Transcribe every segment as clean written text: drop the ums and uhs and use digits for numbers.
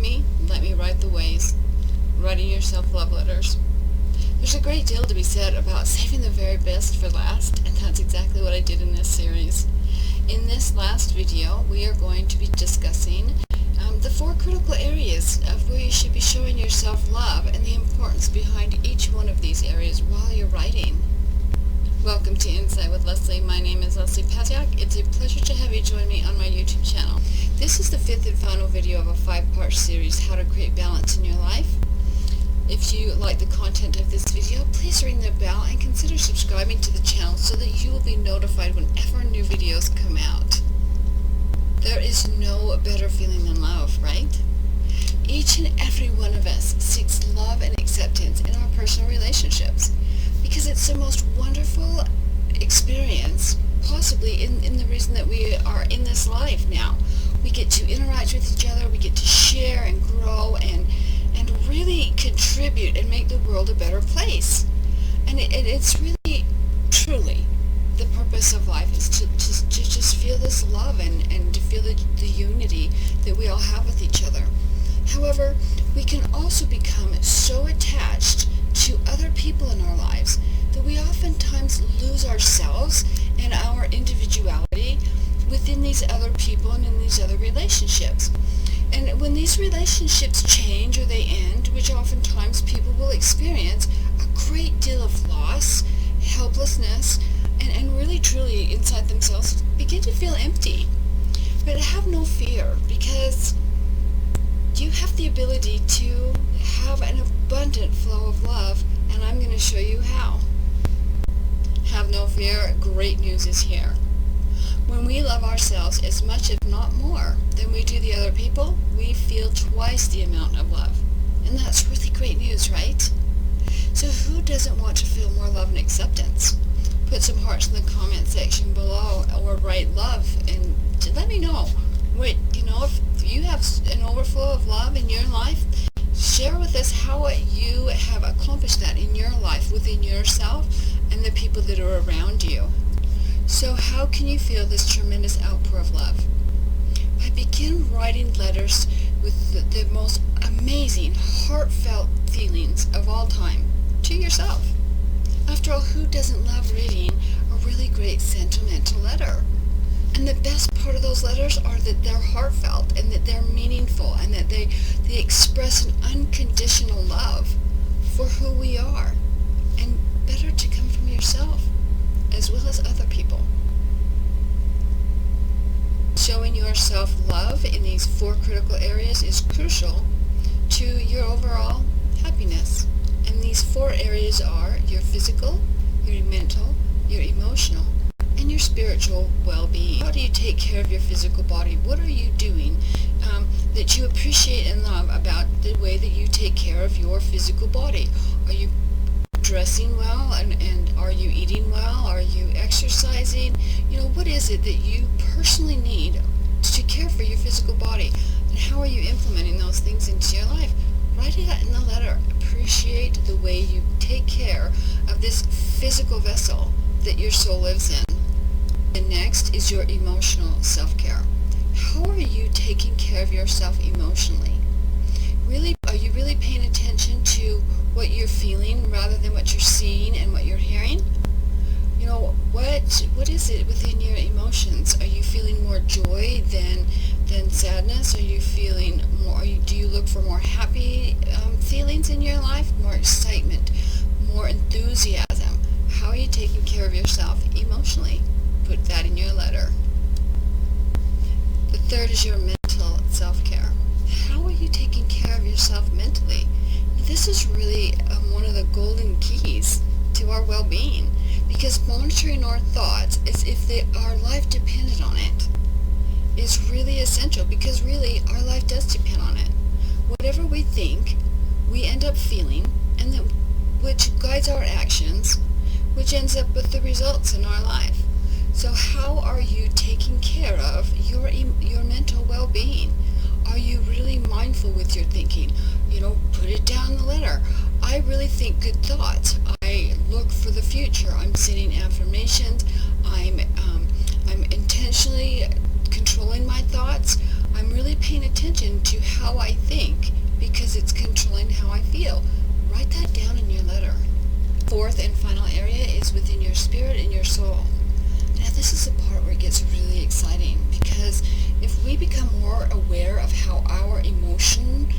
me, let me write the ways. Writing yourself love letters. There's a great deal to be said about saving the very best for last, and that's exactly what I did in this series. In this last video, we are going to be discussing the 4 critical areas of where you should be showing yourself love and the importance behind each one of these areas while you're writing. Welcome to Insight with Lesley. My name is Lesley Pazdzioch. It's a pleasure to have you join me on my YouTube channel. This is the 5th and final video of a 5-part series, How to Create Balance in Your Life. If you like the content of this video, please ring the bell and consider subscribing to the channel so that you will be notified whenever new videos come out. There is no better feeling than love, right? Each and every one of us seeks love and acceptance in our personal relationships because it's the most wonderful experience possibly in the reason that we are in this life now. We get to interact with each other, we get to share and grow and really contribute and make the world a better place. And it's really, truly, the purpose of life is to just feel this love and to feel the unity that we all have with each other. However, we can also become so attached to other people in our lives that we oftentimes lose ourselves and our individuality within these other people and in these other relationships. And when these relationships change or they end, which oftentimes people will experience, a great deal of loss, helplessness, and really truly inside themselves begin to feel empty. But have no fear, because you have the ability to have an abundant flow of love, and I'm going to show you how. Have no fear, great news is here. When we love ourselves as much, if not more, than we do the other people, we feel twice the amount of love. And that's really great news, right? So who doesn't want to feel more love and acceptance? Put some hearts in the comment section below or write love and let me know. If you have an overflow of love in your life, share with us how you have accomplished that in your life within yourself and the people that are around you. So how can you feel this tremendous outpour of love? I begin writing letters with the most amazing, heartfelt feelings of all time to yourself. After all, who doesn't love reading a really great sentimental letter? And the best part of those letters are that they're heartfelt and that they're meaningful and that they express an unconditional love for who we are. And better to come from yourself as well as other people. Showing yourself love in these 4 critical areas is crucial to your overall happiness. And these 4 areas are your physical, your mental, your emotional, and your spiritual well-being. How do you take care of your physical body? What are you doing that you appreciate and love about the way that you take care of your physical body? Are you dressing well and are you eating well? Are you exercising? What is it that you personally need to care for your physical body? And how are you implementing those things into your life? Write it out in the letter. Appreciate the way you take care of this physical vessel that your soul lives in. And next is your emotional self-care. How are you taking care of yourself emotionally? Are you really paying attention to what you're feeling rather than what you're seeing and what you're hearing? What is it within your emotions? Are you feeling more joy than sadness? Are you feeling more? Do you look for more happy feelings in your life? More excitement, more enthusiasm? How are you taking care of yourself emotionally? Put that in your letter. The 3rd is your mental self-care. How are you taking care of yourself mentally? This is really one of the golden keys to our well-being, because monitoring our thoughts as if our life depended on it is really essential, because really our life does depend on it. Whatever we think, we end up feeling, and which guides our actions, which ends up with the results in our life. So how are you taking care of your mental well-being? Are you really mindful with your thinking? Put it down in the letter. I really think good thoughts. I look for the future. I'm setting affirmations. I'm intentionally controlling my thoughts. I'm I'm really paying attention to how I think because it's controlling how I feel. Write that down in your letter. Fourth and final area is within your spirit and your soul. Now this is the part where it gets really exciting, because if we become more aware of how our emotions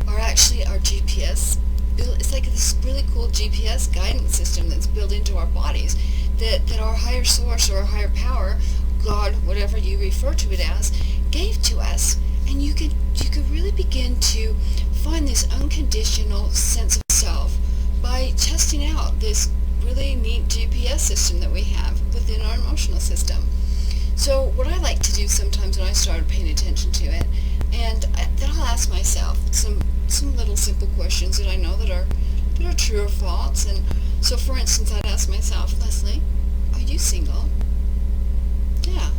are actually our GPS, it's like this really cool GPS guidance system that's built into our bodies, that our higher source or our higher power, God, whatever you refer to it as, gave to us. And you could really begin to find this unconditional sense of self by testing out this really neat GPS system that we have within our emotional system. So what I like to do sometimes when I started paying attention to it, and then I'll ask myself some little simple questions that I know that are true or false. And so for instance, I'd ask myself, Lesley, are you single? Yeah.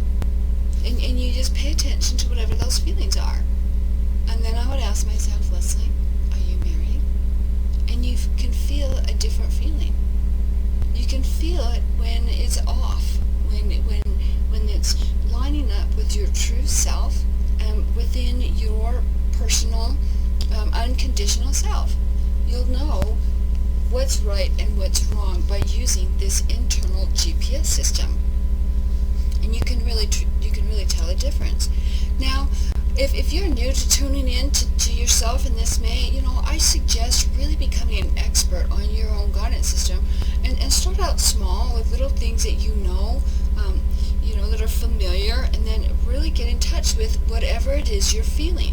And you just pay attention to whatever those feelings are. And then I would ask myself, Lesley, are you married? And you can feel a different feeling. You can feel it when it's off, when it's lining up with your true self and within your personal unconditional self. You'll know what's right and what's wrong by using this internal GPS system. And you can really tell the difference. Now, if you're new to tuning in to yourself in this May, I suggest really becoming an expert on your own guidance system, and start out small with little things that that are familiar, and then really get in touch with whatever it is you're feeling.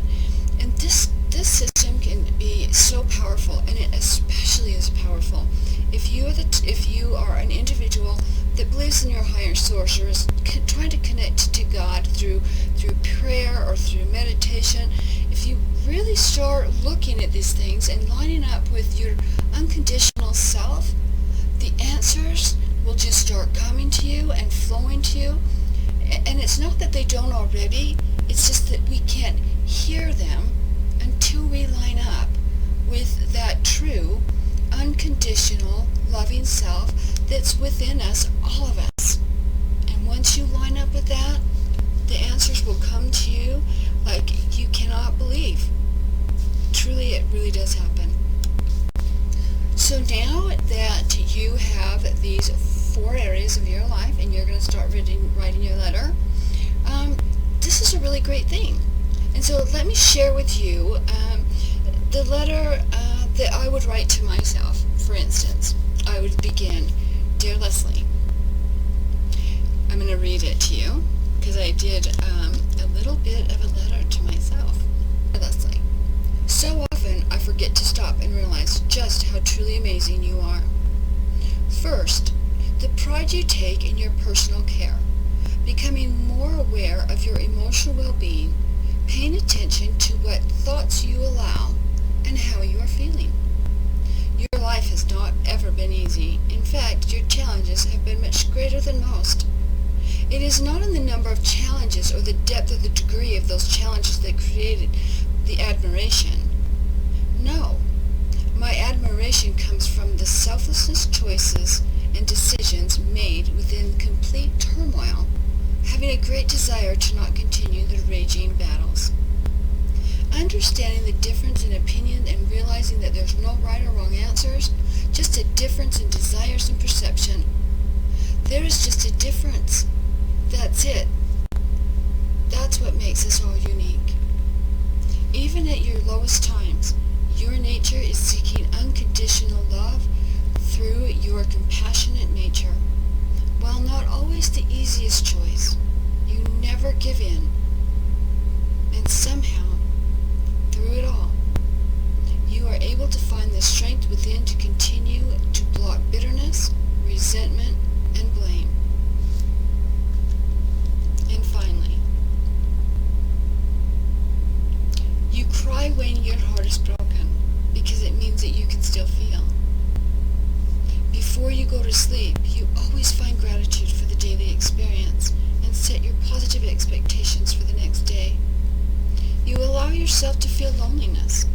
And this system can be so powerful, and it especially is powerful if you are an individual that believes in your higher source, or is trying to connect to God through prayer or through meditation. If you really start looking at these things and lining up with your unconditional self, the answers will just start coming to you and flowing to you. And it's not that they don't already, it's just that we can't hear them until we line up with that true, unconditional, loving self that's within us, all of us. And once you line up with that, the answers will come to you like you cannot believe. Truly, it really does happen. So now that you have these 4 areas of your life and you're going to start writing your letter, this is a really great thing. And so let me share with you the letter that I would write to myself. For instance, I would begin, Dear Lesley. I'm going to read it to you because I did a little bit of a letter to myself. Dear Lesley, so often I forget to stop and realize just how truly amazing you are. First, the pride you take in your personal care, becoming more aware of your emotional well-being, paying attention to what thoughts you allow and how you are feeling. Your life has not ever been easy. In fact, your challenges have been much greater than most. It is not in the number of challenges or the depth or the degree of those challenges that created the admiration. No, my admiration comes from the selflessness choices and decisions made within complete turmoil, having a great desire to not continue the raging battles. Understanding the difference in opinion and realizing that there's no right or wrong answers, just a difference in desires and perception. There is just a difference. That's it. That's what makes us all unique. Even at your lowest times, your nature is seeking unconditional love through your compassionate nature. While not always the easiest choice, you never give in. And somehow, through it all, you are able to find the strength within to continue to block bitterness, resentment, and blame. And finally, you cry when your heart is broken because it means that you can still feel. Before you go to sleep, you always find gratitude for the daily experience and set your positive expectations for the next day. You allow yourself to feel loneliness,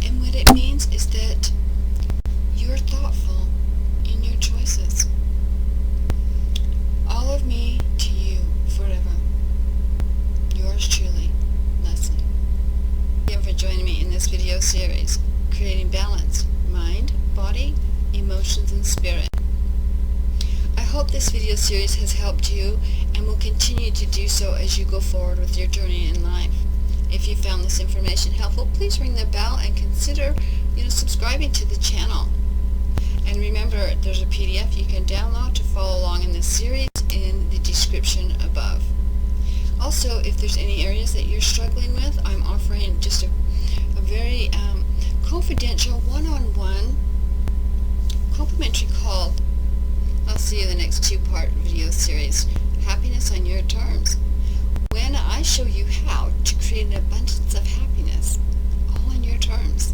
and what it means is that you're thoughtful in your choices. All of me to you forever. yours truly, Lesley. Thank you for joining me in this video series, Creating Balance, Mind, Body, Emotions, and Spirit. I hope this video series has helped you and will continue to do so as you go forward with your journey in life. If you found this information helpful, please ring the bell and consider subscribing to the channel. And remember, there's a PDF you can download to follow along in this series in the description above. Also, if there's any areas that you're struggling with, I'm offering just a very confidential one-on-one complimentary call. I'll see you in the next two-part video series, Happiness on Your Terms, when I show you how to create an abundance of happiness, all on your terms.